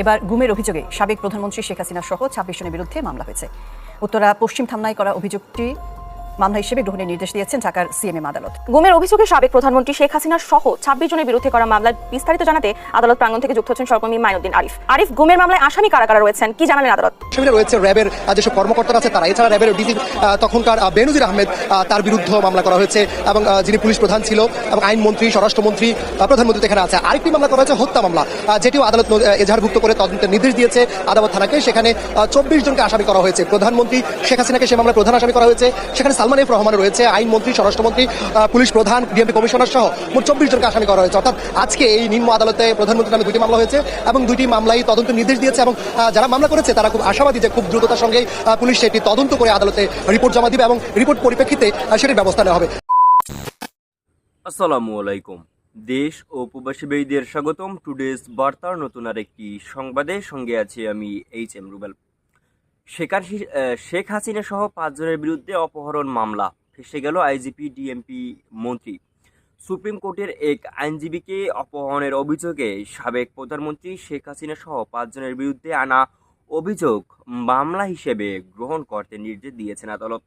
এবার গুমের অভিযোগে সাবেক প্রধানমন্ত্রী শেখ হাসিনা সহ ২৬ জনের বিরুদ্ধে মামলা হয়েছে। উত্তরা পশ্চিম থানায় করা অভিযোগটি মামলা হিসেবে গ্রহণের নির্দেশ দিয়েছেন ঢাকার সিএমএম আদালত। গুমের অভিযোগে সাবেক প্রধানমন্ত্রী শেখ হাসিনা সহ ২৬ জনের বিরুদ্ধে করা মামলার বিস্তারিত জানাতে আদালত প্রাঙ্গণ থেকে যুক্ত হচ্ছেন সহকর্মী মাইনুদ্দিন আরিফ। গুমের মামলায় আসামি কারা কারা রয়েছেন কি জানালেন আদালত? সেখানে রয়েছে র্যাবের যেসব কর্মকর্তারা আছে তারা, এছাড়া র্যাবের ডিজি তখনকার বেনজির আহমেদ, তার বিরুদ্ধে মামলা করা হয়েছে এবং যিনি পুলিশ প্রধান ছিল এবং আইনমন্ত্রী, স্বরাষ্ট্রমন্ত্রী, প্রধানমন্ত্রী এখানে আছে। আরেকটি মামলা করা হয়েছে হত্যা মামলা, যেটিও আদালত এজাহারভুক্ত করে তদন্তের নির্দেশ দিয়েছে আদালত থানাকে। সেখানে ২৪ জনকে আসামি করা হয়েছে। প্রধানমন্ত্রী শেখ হাসিনাকে সে মামলায় প্রধান আসামি করা হয়েছে। সেখানে সালমান এফ রহমান রয়েছে, আইনমন্ত্রী, স্বরাষ্ট্রমন্ত্রী, পুলিশ প্রধান, ডিএমপি কমিশনার সহ মোট ২৪ জনকে আসামি করা হয়েছে। অর্থাৎ আজকে এই নিম্ন আদালতে প্রধানমন্ত্রীর নামে ২টি মামলা হয়েছে এবং ২টি মামলাই তদন্ত নির্দেশ দিয়েছে এবং যারা মামলা করেছে তারা খুব আশাবাদী যে খুব দ্রুততার সঙ্গে পুলিশ সেটি তদন্ত করে আদালতে রিপোর্ট জমা দিবে এবং রিপোর্ট পরিপ্রেক্ষিতে সেটির ব্যবস্থা নেওয়া হবে। আসসালামু আলাইকুম। দেশ ও প্রবাসী ভাইদের স্বাগতম টুডেস বার্তার নতুন আরেকটি সংবাদে। সঙ্গে আছি আমি HM রুবেল। শেখ হাসিনা সহ ৫ জনের বিরুদ্ধে অপহরণ মামলা, ফেসে গেল আইজিপি, ডিএমপি মন্ত্রী। সুপ্রিম কোর্টের এক আইনজীবীকে অপহরণের অভিযোগে সাবেক প্রধানমন্ত্রী শেখ হাসিনা সহ ৫ জনের বিরুদ্ধে আনা অভিযোগ মামলা হিসেবে গ্রহণ করতে নির্দেশ দিয়েছেন আদালত।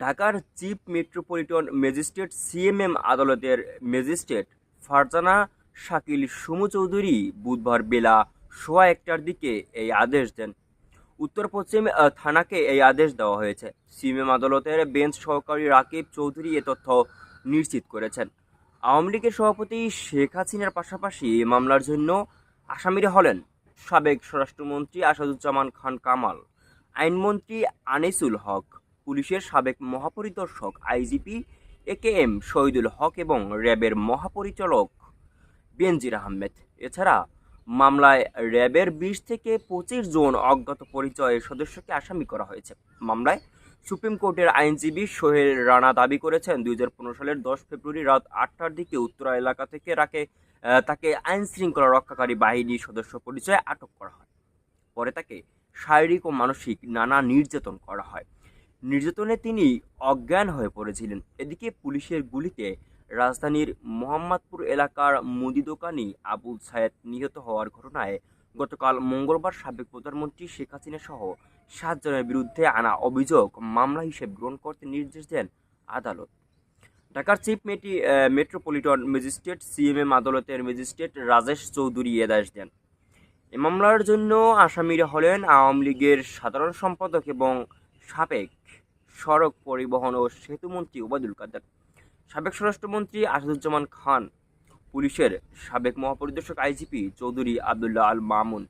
ঢাকার চিফ মেট্রোপলিটন ম্যাজিস্ট্রেট সিএমএম আদালতের ম্যাজিস্ট্রেট ফারজানা শাকিল সুমু চৌধুরী বুধবার বেলা ১:১টার দিকে এই আদেশ দেন। উত্তর পশ্চিম থানাকে এই আদেশ দেওয়া হয়েছে। সিএমএম আদালতের বেঞ্চ সহকারী রাকিব চৌধুরী এ তথ্য নিশ্চিত করেছেন। আওয়ামী লীগের সভাপতি শেখ হাসিনার পাশাপাশি মামলার জন্য আসামিরা হলেন সাবেক স্বরাষ্ট্রমন্ত্রী আসাদুজ্জামান খান কামাল, আইনমন্ত্রী আনিসুল হক, পুলিশের সাবেক মহাপরিদর্শক আইজিপি AKM শহীদুল হক এবং র্যাবের মহাপরিচালক বেনজির আহমেদ। এছাড়া মামলায় র্যাবের ২০ থেকে ২৫ জন অজ্ঞাত পরিচয়ের সদস্যকে আসামি করা হয়েছে। মামলায় সুপ্রিম কোর্টের আইনজীবী সোহেল রানা দাবি করেছেন ২০১৫ সালের ১০ ফেব্রুয়ারি রাত ৮টার দিকে উত্তরা এলাকা থেকে তাকে আইন শৃঙ্খলা রক্ষাকারী বাহিনীর সদস্য পরিচয়ে আটক করা হয়। পরে তাকে শারীরিক ও মানসিক নানা নির্যাতন করা হয়। নির্যাতনে তিনি অজ্ঞান হয়ে পড়েছিলেন। এদিকে পুলিশের গুলিতে রাজধানীর মোহাম্মদপুর এলাকার মুদি দোকানি আবুল সায়েদ নিহত হওয়ার ঘটনায় গতকাল মঙ্গলবার সাবেক প্রধানমন্ত্রী শেখ হাসিনা সহ ৭ জনের বিরুদ্ধে আনা অভিযোগ মামলা হিসেবে গ্রহণ করতে নির্দেশ দেন আদালত। ঢাকার চিফ মেট্রোপলিটন ম্যাজিস্ট্রেট সিএমএম আদালতের ম্যাজিস্ট্রেট রাজেশ চৌধুরী আদেশ দেন। এ মামলার জন্য আসামিরা হলেন আওয়ামী লীগের সাধারণ সম্পাদক এবং সাবেক সড়ক পরিবহন ও সেতুমন্ত্রী ওবায়দুল কাদের, সাবেক স্বরাষ্ট্রমন্ত্রী আসাদুজ্জামান খান, পুলিশের সাবেক মহাপরিদর্শক আইজিপি চৌধুরী আবদুল্লাহ আল মামুন,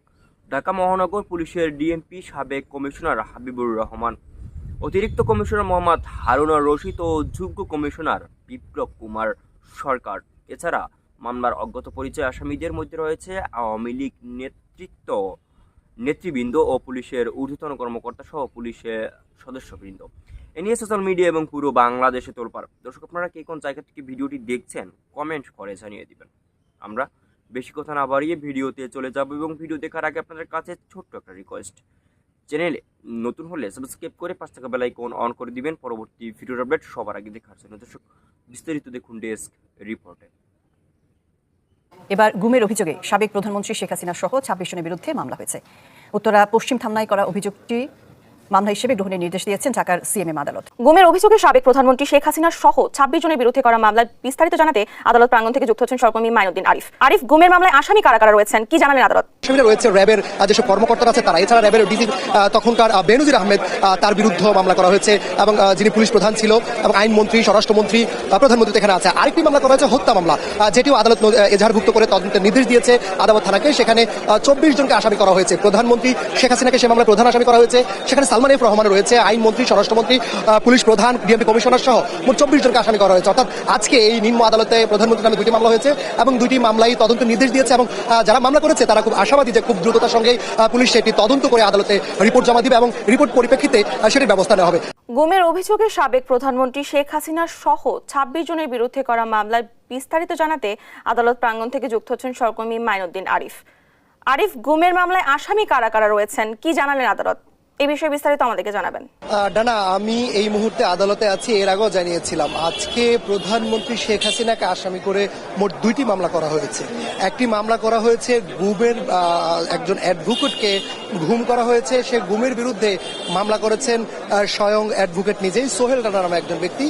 ঢাকা মহানগর পুলিশের ডিএমপি সাবেক কমিশনার হাবিবুর রহমান, অতিরিক্ত কমিশনার মোহাম্মদ হারুনা রশিদ ও যোগ্য কমিশনার বিপ্লব কুমার সরকার। এছাড়া মামলার অজ্ঞাত পরিচয় আসামিদের মধ্যে রয়েছে আওয়ামী লীগ নেতৃবৃন্দ ও পুলিশের ঊর্ধ্বতন কর্মকর্তা সহ পুলিশের সদস্যবৃন্দ। এ নিয়ে সোশ্যাল মিডিয়া এবং পুরো বাংলাদেশে তোলপাড়। দর্শক, আপনারা কে কোন জায়গা থেকে ভিডিওটি দেখছেন কমেন্ট করে জানিয়ে দিবেন। আমরা বেশি কথা না বাড়িয়ে ভিডিওতে চলে যাব এবং ভিডিও দেখার আগে আপনাদের কাছে ছোট্ট একটা রিকোয়েস্ট, চ্যানেলে নতুন হলে সাবস্ক্রাইব করে ৫ টাকা বেল আইকন অন করে দিবেন পরবর্তী ভিডিওর আপডেট সবার আগে দেখার জন্য। দর্শক, বিস্তারিত দেখুন ডেস্ক রিপোর্টে। এবার গুমের অভিযোগে সাবেক প্রধানমন্ত্রী শেখ হাসিনা সহ ২৬ জনের বিরুদ্ধে মামলা হয়েছে। উত্তরা পশ্চিম থানায় করা অভিযোগটি মামলা হিসেবে গ্রহণের নির্দেশ দিয়েছেন ঢাকার সিএমএম আদালত। গুমের অভিযোগে সাবেক প্রধানমন্ত্রী শেখ হাসিনা সহ ২৬ জনের বিরুদ্ধে করা মামলার বিস্তারিত জানাতে আদালত প্রাঙ্গণ থেকে যুক্ত হচ্ছেন সহকর্মী মাইনুদ্দিন আরিফ। গুমের মামলায় আসামি কারা কারা রয়েছেন কি জানালেন আদালত? সেখানে রয়েছে র্যাবের যেসব কর্মকর্তারা আছে তারা, এছাড়া র্যাবের ডিজি তখনকার বেনজির আহমেদ, তার বিরুদ্ধে মামলা করা হয়েছে এবং যিনি পুলিশ প্রধান ছিল এবং আইনমন্ত্রী, স্বরাষ্ট্রমন্ত্রী, প্রধানমন্ত্রী এখানে আছে। আরেকটি মামলা করা হয়েছে হত্যা মামলা, যেটিও আদালত এজাহারভুক্ত করে তদন্তের নির্দেশ দিয়েছে আদালত থানাকে। সেখানে ২৪ জনকে আসামি করা হয়েছে। প্রধানমন্ত্রী শেখ হাসিনাকে সে মামলায় প্রধান আসামি করা হয়েছে। সেখানে সালমান এফ রহমান রয়েছে, আইনমন্ত্রী, স্বরাষ্ট্রমন্ত্রী, পুলিশ প্রধান, ডিএমপি কমিশনার সহ মোট ২৪ জনকে আসামি করা হয়েছে। অর্থাৎ আজকে এই নিম্ন আদালতে প্রধানমন্ত্রীর নামে ২টি মামলা হয়েছে এবং ২টি মামলাই তদন্ত নির্দেশ দিয়েছে এবং যারা মামলা করেছে তারা খুব আশাবাদী যে খুব দ্রুততার সঙ্গে পুলিশ সেটি তদন্ত করে আদালতে রিপোর্ট জমা দিবে এবং রিপোর্ট পরিপ্রেক্ষিতে সেটির ব্যবস্থা নেওয়া হবে। গুমের অভিযোগে সাবেক প্রধানমন্ত্রী শেখ হাসিনা সহ ২৬ জনের বিরুদ্ধে করা মামলার বিস্তারিত জানাতে আদালত প্রাঙ্গণ থেকে যুক্ত হচ্ছেন সহকর্মী মাইনুদ্দিন আরিফ। গুমের মামলায় আসামি কারা কারা রয়েছেন কি জানালেন আদালত? এই বিষয়ে বিস্তারিত আমাদেরকে জানাবেন। ডানা, আমি এই মুহূর্তে আদালতে আছি। এর আগেও জানিয়েছিলাম আজকে প্রধানমন্ত্রী শেখ হাসিনাকে আসামি করে মোট 2টি মামলা করা হয়েছে। একটি মামলা করা হয়েছে গুমের একজন অ্যাডভোকেটকে গুম করা হয়েছে। সে গুমের বিরুদ্ধে মামলা করেছেন স্বয়ং অ্যাডভোকেট নিজেই, সোহেল রানা নামে একজন ব্যক্তি,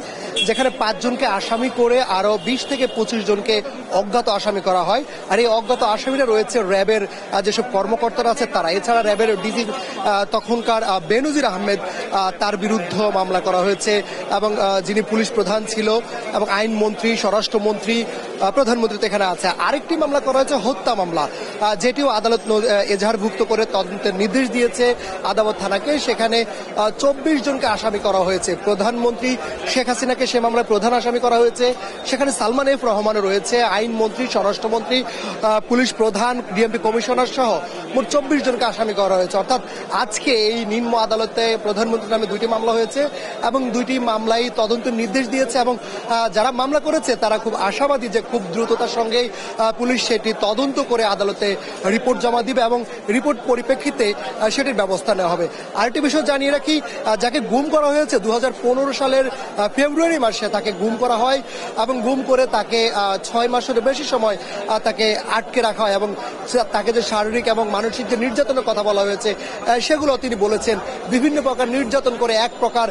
যেখানে 5 জনকে আসামি করে আরো 20 থেকে 25 জনকে অজ্ঞাত আসামি করা হয়। আর এই অজ্ঞাত আসামিরা রয়েছে র্যাবের যেসব কর্মকর্তারা আছে তারা, এছাড়া র্যাবের ডিজি তখনকার বেনজির আহমেদ, তার বিরুদ্ধে মামলা করা হয়েছে। এবং যিনি পুলিশ প্রধান ছিল এবং আইনমন্ত্রী, স্বরাষ্ট্রমন্ত্রী, প্রধানমন্ত্রী তো এখানে আছে। আরেকটি মামলা করা হয়েছে হত্যা মামলা, যেটিও আদালত এজাহারভুক্ত করে তদন্তের নির্দেশ দিয়েছে আদালত থানাকে। সেখানে 24 জনকে আসামি করা হয়েছে। প্রধানমন্ত্রী শেখ হাসিনাকে সে মামলায় প্রধান আসামি করা হয়েছে। সেখানে সালমান এফ রহমানও রয়েছে, আইনমন্ত্রী, স্বরাষ্ট্রমন্ত্রী, পুলিশ প্রধান, ডিএমপি কমিশনার সহ মোট 24 জনকে আসামি করা হয়েছে। অর্থাৎ আজকে এই নিম্ন আদালতে প্রধানমন্ত্রীর নামে 2টি মামলা হয়েছে এবং 2টি মামলাই তদন্তের নির্দেশ দিয়েছে। এবং যারা মামলা করেছে তারা খুব আশাবাদী যে খুব দ্রুততার সঙ্গে পুলিশ সেটি তদন্ত করে আদালতে রিপোর্ট জমা দিবে এবং রিপোর্ট পরিপ্রেক্ষিতে সেটির ব্যবস্থা নেওয়া হবে। আরেকটি বিষয় জানিয়ে রাখি, যাকে গুম করা হয়েছে 2015 সালের ফেব্রুয়ারি মাসে তাকে গুম করা হয় এবং গুম করে তাকে 6 মাসের বেশি সময় তাকে আটকে রাখা হয় এবং তাকে যে শারীরিক এবং মানসিক যে নির্যাতনের কথা বলা হয়েছে সেগুলো তিনি বলেছেন। বিভিন্ন প্রকার নির্যাতন করে এক প্রকার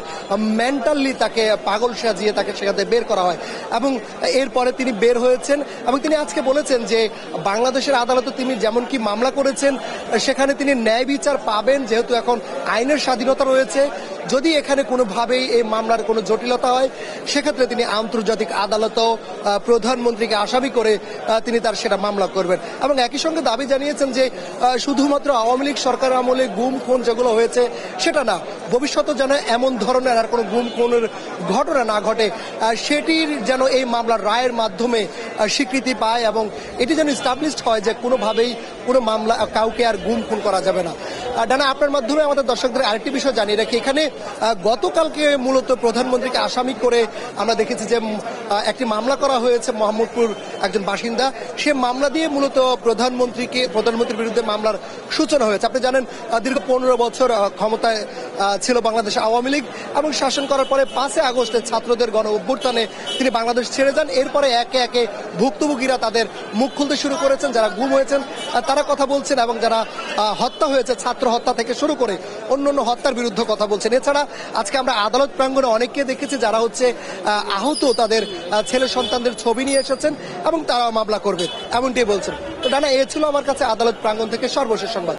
মেন্টালি তাকে পাগল সাজিয়ে তাকে সেখান থেকে বের করা হয় এবং এরপরে তিনি বের হয়েছেন এবং তিনি আজকে বলেছেন যে বাংলাদেশের আদালতে তিনি যেমন কি মামলা করেছেন সেখানে তিনি ন্যায় বিচার পাবেন, যেহেতু এখন আইনের স্বাধীনতা রয়েছে। যদি এখানে কোনোভাবেই এই মামলার কোনো জটিলতা হয় সেক্ষেত্রে তিনি আন্তর্জাতিক আদালতেও প্রধানমন্ত্রীকে আসামি করে তিনি তার সেটা মামলা করবেন। এবং একই সঙ্গে দাবি জানিয়েছেন যে শুধুমাত্র আওয়ামী লীগ সরকার আমলে গুম খুন যেগুলো হয়েছে সেটা না, ভবিষ্যতে যেন এমন ধরনের আর কোনো গুম খুনের ঘটনা না ঘটে, সেটির যেন এই মামলার রায়ের মাধ্যমে স্বীকৃতি পায় এবং এটি যেন স্টাবলিশড হয় যে কোনোভাবেই কোনো মামলা কাউকে আর গুম খুন করা যাবে না। ডানা, আপনার মাধ্যমে আমাদের দর্শকদের আরেকটি বিষয় জানিয়ে রাখি, এখানে গতকালকে মূলত প্রধানমন্ত্রীকে আসামি করে আমরা দেখেছি যে একটি মামলা করা হয়েছে মোহাম্মদপুর একজন বাসিন্দা, সে মামলা দিয়ে মূলত প্রধানমন্ত্রীর বিরুদ্ধে মামলার সূচনা হয়েছে। আপনি জানেন দীর্ঘ 15 বছর ক্ষমতায় ছিল বাংলাদেশ আওয়ামী লীগ এবং শাসন করার পরে 5 আগস্টে ছাত্রদের গণ অভ্যুত্থানে তিনি বাংলাদেশ ছেড়ে যান। এরপরে একে একে ভুক্তভোগীরা তাদের মুখ খুলতে শুরু করেছেন, যারা গুম হয়েছেন তারা কথা বলছেন এবং যারা হত্যা হয়েছে ছাত্র হত্যা থেকে শুরু করে অন্যান্য হত্যার বিরুদ্ধে কথা বলছেন। এছাড়া আজকে আমরা আদালত প্রাঙ্গণে অনেককে দেখেছি যারা হচ্ছে আহত তাদের ছেলে সন্তানদের ছবি নিয়ে এসেছেন এবং তারা মামলা করবেন এমনটাই বলছেন। তো ডানা, এ ছিল আমার কাছে আদালত প্রাঙ্গণ থেকে সর্বশেষ সংবাদ।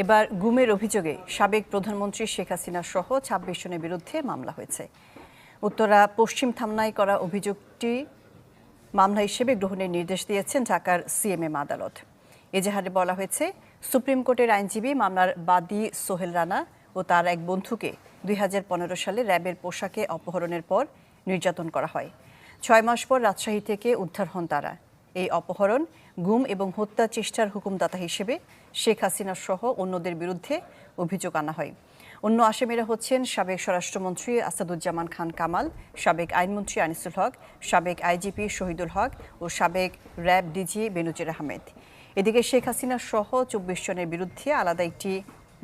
এবার গুমের অভিযোগে সাবেক প্রধানমন্ত্রী শেখ হাসিনা সহ 26 জনের বিরুদ্ধে মামলা হয়েছে। উত্তরা পশ্চিম থানায় করা অভিযোগটি মামলা হিসেবে গ্রহণের নির্দেশ দিয়েছেন ঢাকার সিএমএম আদালত। এজাহারে বলা হয়েছে, সুপ্রিম কোর্টের আইনজীবী মামলার বাদী সোহেল রানা ও তার এক বন্ধুকে 2015 সালে র্যাবের পোশাকে অপহরণের পর নির্যাতন করা হয়। 6 মাস পর রাজশাহী থেকে উদ্ধার হন তারা। এই অপহরণ, গুম এবং হত্যা চেষ্টার হুকুমদাতা হিসেবে শেখ হাসিনা সহ অন্যদের বিরুদ্ধে অভিযোগ আনা হয়। অন্য আসামিরা হচ্ছেন সাবেক স্বরাষ্ট্রমন্ত্রী আসাদুজ্জামান খান কামাল, সাবেক আইনমন্ত্রী আনিসুল হক, সাবেক আইজিপি শহীদুল হক ও সাবেক র্যাব ডিজি বেনজির আহমেদ। এদিকে শেখ হাসিনা সহ 24 জনের বিরুদ্ধে আলাদা একটি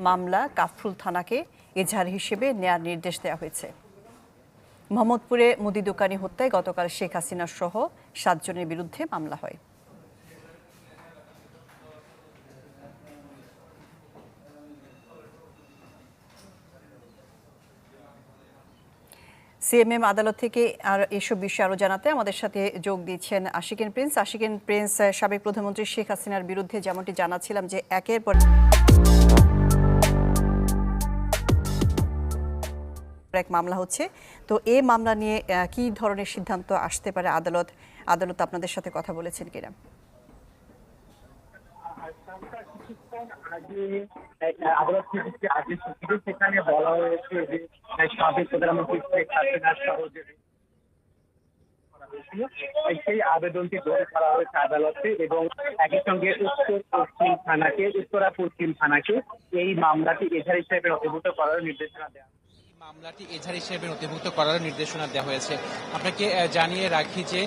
মামলা কাফরুল থানাকে এজাহার হিসেবে নেয়ার নির্দেশ দেওয়া হয়েছে। মোহাম্মদপুরে মুদি দোকানি হত্যায় গতকাল শেখ হাসিনা সহ 7 জনের বিরুদ্ধে মামলা হয়। সিএমএম আদালত থেকে আর এসব বিষয়ে আরো জানাতে আমাদের সাথে যোগ দিচ্ছেন আশিকিন প্রিন্স। আশিকিন প্রিন্স, সাবেক প্রধানমন্ত্রী শেখ হাসিনার বিরুদ্ধে যেমনটি জানাচ্ছিলাম যে একের পর এক মামলা হচ্ছে, তো এই মামলা নিয়ে কি ধরনের সিদ্ধান্ত আসতে পারে আদালত আপনাদের সাথে কথা বলেছেন কিনা? আদালত থেকে আগে সেখানে বলা হয়েছে যে সাবেক প্রধানমন্ত্রী শেখ হাসিনা সহ সেই আবেদনটি গ্রহণ করা হয়েছে আদালতে এবং একই সঙ্গে উত্তরা পশ্চিম থানাকে এই মামলাটি এজাহার হিসেবে অভিভূত করার নির্দেশনা দেওয়া। মামলাটি এজাহার হিসেবে নথিভুক্ত করার নির্দেশনা দেওয়া হয়েছে। আপনাকে জানিয়ে রাখি যে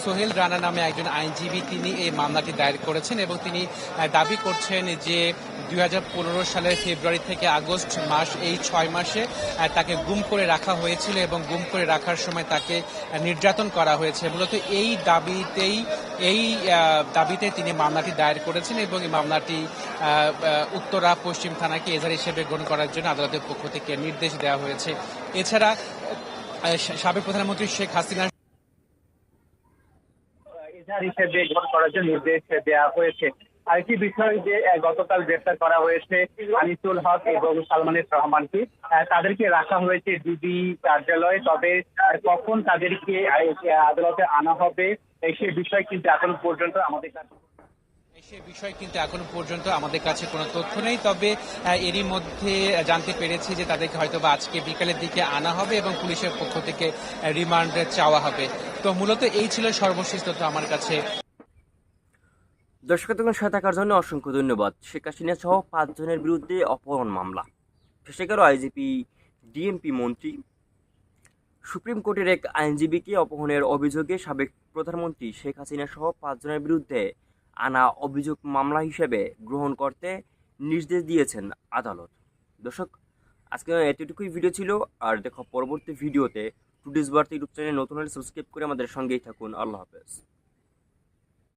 সোহেল রানা নামে একজন আইনজীবী তিনি এই মামলাটি দায়ের করেছেন এবং তিনি দাবি করছেন যে 2015 সালের ফেব্রুয়ারি থেকে আগস্ট মাস, এই 6 মাসে তাকে গুম করে রাখা হয়েছিল এবং গুম করে রাখার সময় তাকে নির্যাতন করা হয়েছে। মূলত এই দাবিতে তিনি মামলাটি দায়ের করেছেন এবং এই মামলাটি উত্তরা পশ্চিম থানাকে এজাহার হিসেবে গ্রহণ করার জন্য আদালতের পক্ষ থেকে নির্দেশ দেওয়া হয়েছে। এছাড়া সাবেক প্রধানমন্ত্রী শেখ হাসিনা এজাহার হিসেবে গ্রহণ করার জন্য নির্দেশ দেওয়া হয়েছে। আরেকটি বিষয় যে গতকাল গ্রেফতার করা হয়েছে আনিসুল হক এবং সালমানের রহমানকে, তাদেরকে রাখা হয়েছে ডিবি কার্যালয়ে। তবে কখন তাদেরকে আদালতে আনা হবে সে বিষয় কিন্তু এখন পর্যন্ত আমাদের কাছে কোনো তথ্য নেই। তবে এরই মধ্যে জানতে পেরেছি যে তাদেরকে হয়তো বা আজকে বিকালের দিকে আনা হবে এবং পুলিশের পক্ষ থেকে রিমান্ড চাওয়া হবে। তো মূলত এই ছিল সর্বশেষ তথ্য আমার কাছে। দর্শকগণ সাথে থাকার জন্য অসংখ্য ধন্যবাদ। শেখ হাসিনা সহ 5 জনের বিরুদ্ধে অপহরণ মামলা, ফেঁসে গেল আইজিপি ডিএমপি মন্ত্রী। সুপ্রিম কোর্টের এক আইনজীবীকে অপহরণের অভিযোগে সাবেক প্রধানমন্ত্রী শেখ হাসিনা সহ 5 জনের বিরুদ্ধে আনা অভিযোগ মামলা হিসেবে গ্রহণ করতে নির্দেশ দিয়েছেন আদালত। দর্শক, আজকে এতটুকুই ভিডিও ছিল। আর দেখো পরবর্তী ভিডিওতে টুডেস বার্তা ইউটিউব চ্যানেল নতুন হলে সাবস্ক্রাইব করে আমাদের সঙ্গেই থাকুন। আল্লাহ হাফেজ।